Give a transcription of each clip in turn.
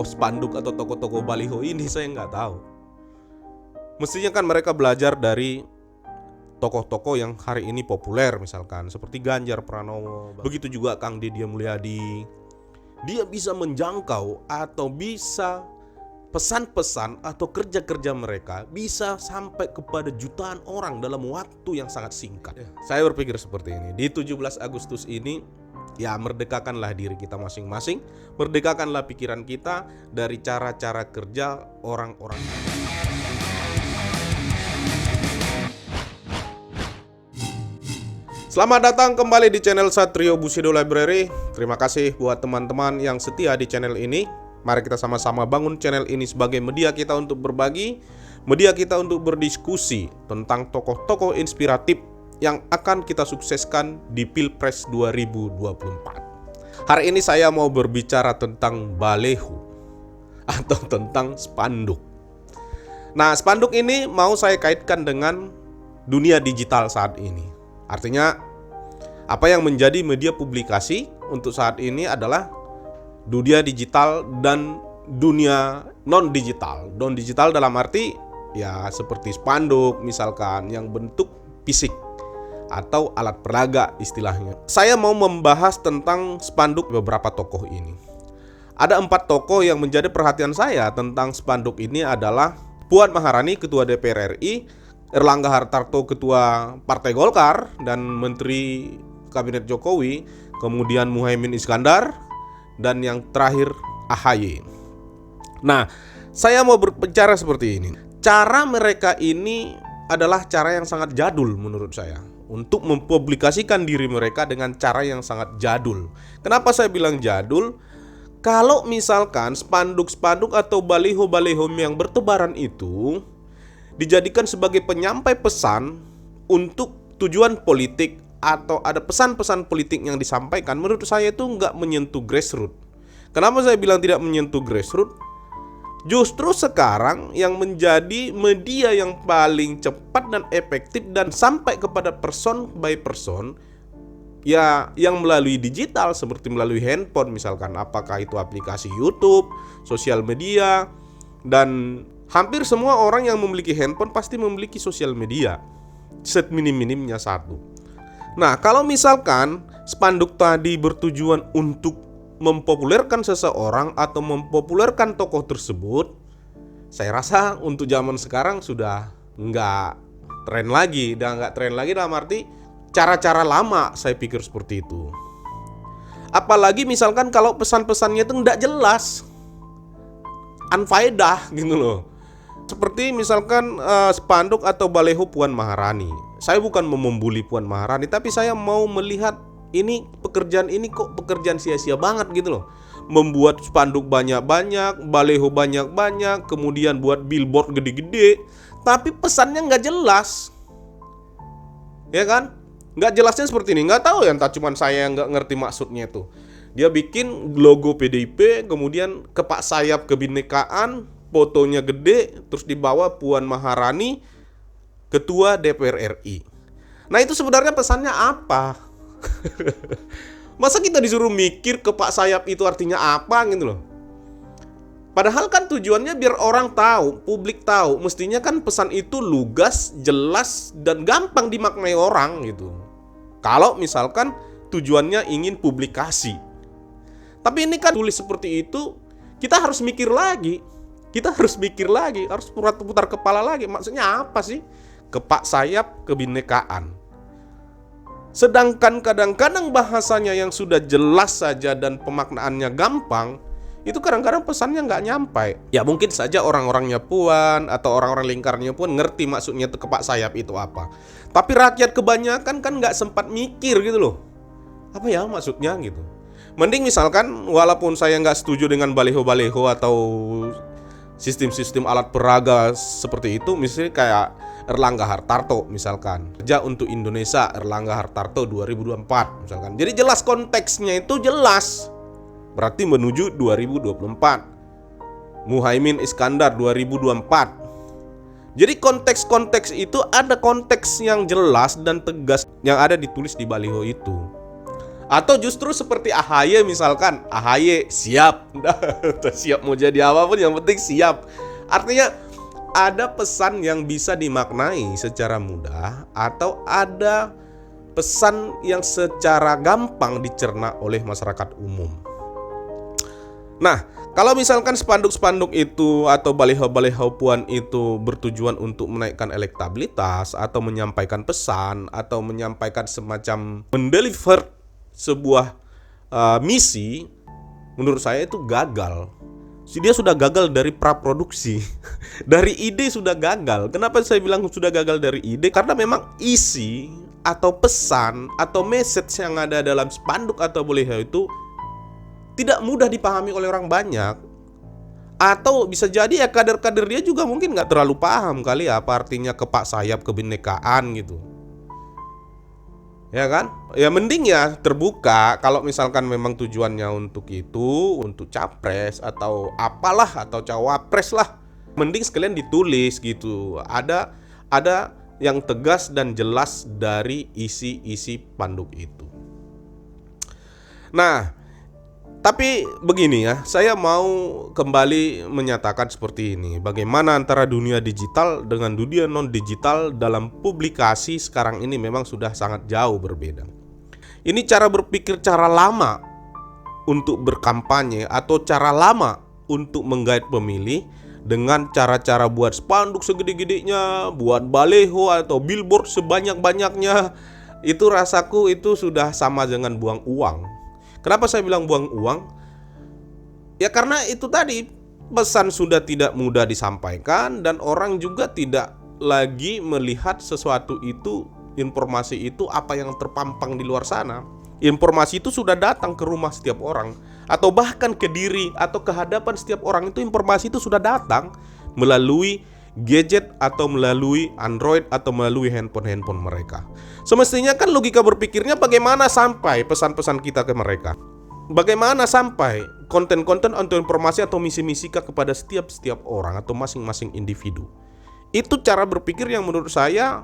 tokoh-tokoh spanduk atau tokoh-tokoh baliho ini saya nggak tahu. Mestinya kan mereka belajar dari tokoh-tokoh yang hari ini populer, misalkan seperti Ganjar Pranowo. Begitu juga Kang Deddy Mulyadi. Dia bisa menjangkau atau bisa pesan-pesan atau kerja-kerja mereka bisa sampai kepada jutaan orang dalam waktu yang sangat singkat. Saya berpikir seperti ini. Di 17 Agustus ini, ya merdekakanlah diri kita masing-masing, merdekakanlah pikiran kita dari cara-cara kerja orang-orang. Selamat datang kembali di channel Satrio Bushido Library. Terima kasih buat teman-teman yang setia di channel ini. Mari kita sama-sama bangun channel ini sebagai media kita untuk berbagi, media kita untuk berdiskusi tentang tokoh-tokoh inspiratif yang akan kita sukseskan di Pilpres 2024. Hari ini saya mau berbicara tentang baleho atau tentang spanduk. Nah, spanduk ini mau saya kaitkan dengan dunia digital saat ini. Artinya, apa yang menjadi media publikasi untuk saat ini adalah dunia digital dan dunia non-digital. Non-digital dalam arti ya seperti spanduk misalkan yang bentuk fisik atau alat peraga istilahnya. Saya mau membahas tentang spanduk beberapa tokoh ini. Ada 4 tokoh yang menjadi perhatian saya tentang spanduk ini adalah Puan Maharani, Ketua DPR RI, Erlangga Hartarto, Ketua Partai Golkar dan Menteri Kabinet Jokowi, kemudian Muhaimin Iskandar, dan yang terakhir AHY. Nah, saya mau berbicara seperti ini. Cara mereka ini adalah cara yang sangat jadul menurut saya untuk mempublikasikan diri mereka dengan cara yang sangat jadul. Kenapa saya bilang jadul? Kalau misalkan spanduk-spanduk atau baliho-baliho yang bertebaran itu dijadikan sebagai penyampai pesan untuk tujuan politik atau ada pesan-pesan politik yang disampaikan, menurut saya itu nggak menyentuh grassroots. Kenapa saya bilang tidak menyentuh grassroots? Justru sekarang yang menjadi media yang paling cepat dan efektif dan sampai kepada person by person, ya yang melalui digital seperti melalui handphone misalkan, apakah itu aplikasi YouTube, sosial media, dan hampir semua orang yang memiliki handphone pasti memiliki sosial media, seminim-minimnya satu. Nah, kalau misalkan spanduk tadi bertujuan untuk mempopulerkan seseorang atau mempopulerkan tokoh tersebut, saya rasa untuk zaman sekarang sudah nggak tren lagi. Dan nggak tren lagi dalam arti cara-cara lama, saya pikir seperti itu. Apalagi misalkan kalau pesan-pesannya itu nggak jelas, unfaedah gitu loh. Seperti misalkan spanduk atau baleho Puan Maharani. Saya bukan membuli Puan Maharani, tapi saya mau melihat ini pekerjaan ini kok pekerjaan sia-sia banget gitu loh. Membuat spanduk banyak-banyak, baleho banyak-banyak, kemudian buat billboard gede-gede, tapi pesannya nggak jelas. Ya kan? Nggak jelasnya seperti ini. Nggak tahu ya, entah cuman saya yang nggak ngerti maksudnya itu. Dia bikin logo PDIP, kemudian kepak sayap kebinekaan, fotonya gede, terus di bawah Puan Maharani, Ketua DPR RI. Nah, itu sebenarnya pesannya apa? Masa kita disuruh mikir kepak sayap itu artinya apa gitu loh. Padahal kan tujuannya biar orang tahu, publik tahu. Mestinya kan pesan itu lugas, jelas, dan gampang dimaknai orang gitu. Kalau misalkan tujuannya ingin publikasi. Tapi ini kan tulis seperti itu, kita harus mikir lagi. Harus putar kepala lagi. Maksudnya apa sih? Kepak sayap kebinekaan. Sedangkan kadang-kadang bahasanya yang sudah jelas saja dan pemaknaannya gampang, itu kadang-kadang pesannya nggak nyampai. Ya mungkin saja orang-orangnya Puan atau orang-orang lingkarnya Puan ngerti maksudnya itu kepak sayap itu apa. Tapi rakyat kebanyakan kan nggak sempat mikir gitu loh. Apa ya maksudnya gitu. Mending misalkan walaupun saya nggak setuju dengan baleho-baleho atau sistem-sistem alat peraga seperti itu, misalnya kayak Erlangga Hartarto misalkan, Kerja untuk Indonesia Erlangga Hartarto 2024 misalkan. Jadi jelas konteksnya itu jelas. Berarti menuju 2024. Muhaimin Iskandar 2024. Jadi konteks-konteks itu ada konteks yang jelas dan tegas yang ada ditulis di baliho itu. Atau justru seperti AHY misalkan, AHY siap, siap mau jadi apapun yang penting siap. Artinya ada pesan yang bisa dimaknai secara mudah atau ada pesan yang secara gampang dicerna oleh masyarakat umum. Nah, kalau misalkan spanduk-spanduk itu atau baliho-baliho puan itu bertujuan untuk menaikkan elektabilitas atau menyampaikan pesan atau menyampaikan semacam mendeliver sebuah misi, menurut saya itu gagal. Dia sudah gagal dari praproduksi. Dari ide sudah gagal. Kenapa saya bilang sudah gagal dari ide? Karena memang isi atau pesan atau message yang ada dalam spanduk atau baliho itu tidak mudah dipahami oleh orang banyak. Atau bisa jadi ya kader-kader dia juga mungkin nggak terlalu paham kali ya apa artinya kepak sayap kebinekaan gitu. Ya kan? Ya mending ya terbuka. Kalau misalkan memang tujuannya untuk itu, untuk capres atau apalah atau cawapres lah, mending sekalian ditulis gitu. Ada yang tegas dan jelas dari isi-isi spanduk itu. Nah, tapi begini ya, saya mau kembali menyatakan seperti ini. Bagaimana antara dunia digital dengan dunia non-digital dalam publikasi sekarang ini memang sudah sangat jauh berbeda. Ini cara berpikir cara lama untuk berkampanye atau cara lama untuk menggait pemilih dengan cara-cara buat spanduk segede-gedenya, buat baleho atau billboard sebanyak-banyaknya. Itu rasaku itu sudah sama dengan buang uang. Kenapa saya bilang buang uang? Ya karena itu tadi, pesan sudah tidak mudah disampaikan dan orang juga tidak lagi melihat sesuatu itu, informasi itu apa yang terpampang di luar sana. Informasi itu sudah datang ke rumah setiap orang atau bahkan ke diri atau ke hadapan setiap orang. Itu informasi itu sudah datang melalui gadget atau melalui Android atau melalui handphone mereka. Semestinya kan logika berpikirnya bagaimana sampai pesan-pesan kita ke mereka. Bagaimana sampai konten-konten atau informasi atau misi-misi kepada setiap orang atau masing-masing individu. Itu cara berpikir yang menurut saya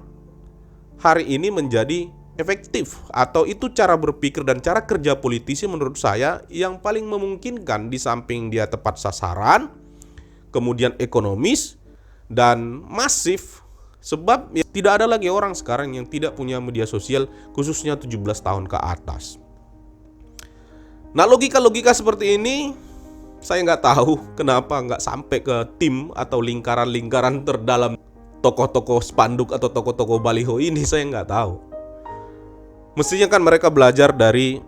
hari ini menjadi efektif, atau itu cara berpikir dan cara kerja politisi menurut saya yang paling memungkinkan di samping dia tepat sasaran, kemudian ekonomis dan masif. Sebab ya, tidak ada lagi orang sekarang yang tidak punya media sosial, khususnya 17 tahun ke atas. Nah, logika-logika seperti ini saya nggak tahu kenapa nggak sampai ke tim atau lingkaran-lingkaran terdalam tokoh-tokoh spanduk atau tokoh-tokoh baliho ini. Saya nggak tahu. Mestinya kan mereka belajar dari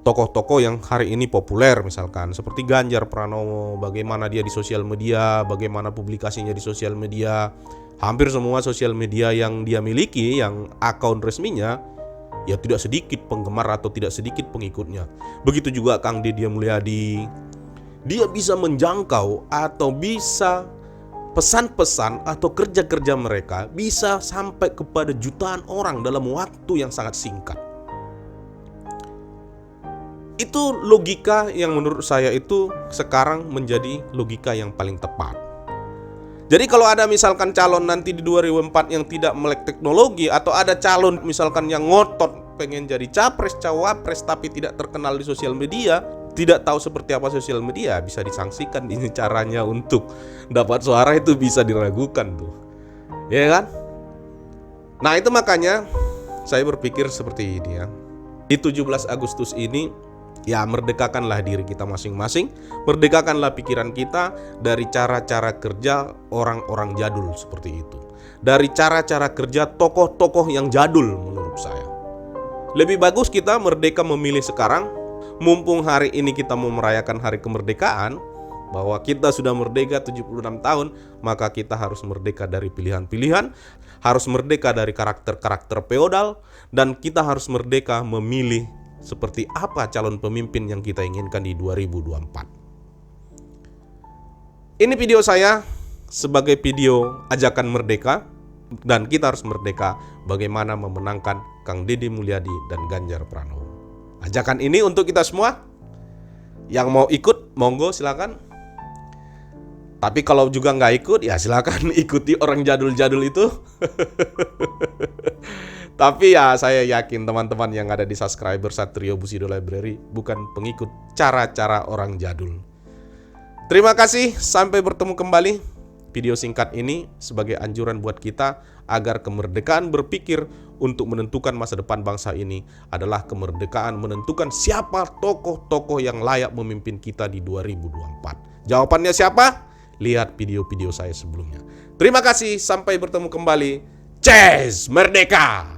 tokoh-tokoh yang hari ini populer, misalkan seperti Ganjar Pranowo, bagaimana dia di sosial media, bagaimana publikasinya di sosial media. Hampir semua sosial media yang dia miliki, yang akun resminya, ya tidak sedikit penggemar atau tidak sedikit pengikutnya. Begitu juga Kang Deddy Mulyadi. Dia bisa menjangkau atau bisa pesan-pesan atau kerja-kerja mereka bisa sampai kepada jutaan orang dalam waktu yang sangat singkat. Itu logika yang menurut saya itu sekarang menjadi logika yang paling tepat. Jadi kalau ada misalkan calon nanti di 2004 yang tidak melek teknologi, atau ada calon misalkan yang ngotot pengen jadi capres, cawapres tapi tidak terkenal di sosial media, tidak tahu seperti apa sosial media, bisa disangsikan. Ini caranya untuk dapat suara itu bisa diragukan tuh. Ya kan? Nah, itu makanya saya berpikir seperti ini ya. Di 17 Agustus ini, ya merdekakanlah diri kita masing-masing, merdekakanlah pikiran kita dari cara-cara kerja orang-orang jadul seperti itu, dari cara-cara kerja tokoh-tokoh yang jadul menurut saya. Lebih bagus kita merdeka memilih sekarang, mumpung hari ini kita mau merayakan hari kemerdekaan, bahwa kita sudah merdeka 76 tahun, maka kita harus merdeka dari pilihan-pilihan, harus merdeka dari karakter-karakter feodal, dan kita harus merdeka memilih seperti apa calon pemimpin yang kita inginkan di 2024. Ini video saya sebagai video ajakan merdeka, dan kita harus merdeka bagaimana memenangkan Kang Deddy Mulyadi dan Ganjar Pranowo. Ajakan ini untuk kita semua. Yang mau ikut, monggo silakan. Tapi kalau juga nggak ikut, ya silakan ikuti orang jadul-jadul itu. Tapi ya saya yakin teman-teman yang ada di subscriber Satrio Bushido Library bukan pengikut cara-cara orang jadul. Terima kasih, sampai bertemu kembali. Video singkat ini sebagai anjuran buat kita agar kemerdekaan berpikir untuk menentukan masa depan bangsa ini adalah kemerdekaan menentukan siapa tokoh-tokoh yang layak memimpin kita di 2024. Jawabannya siapa? Lihat video-video saya sebelumnya. Terima kasih, sampai bertemu kembali. Ces Merdeka!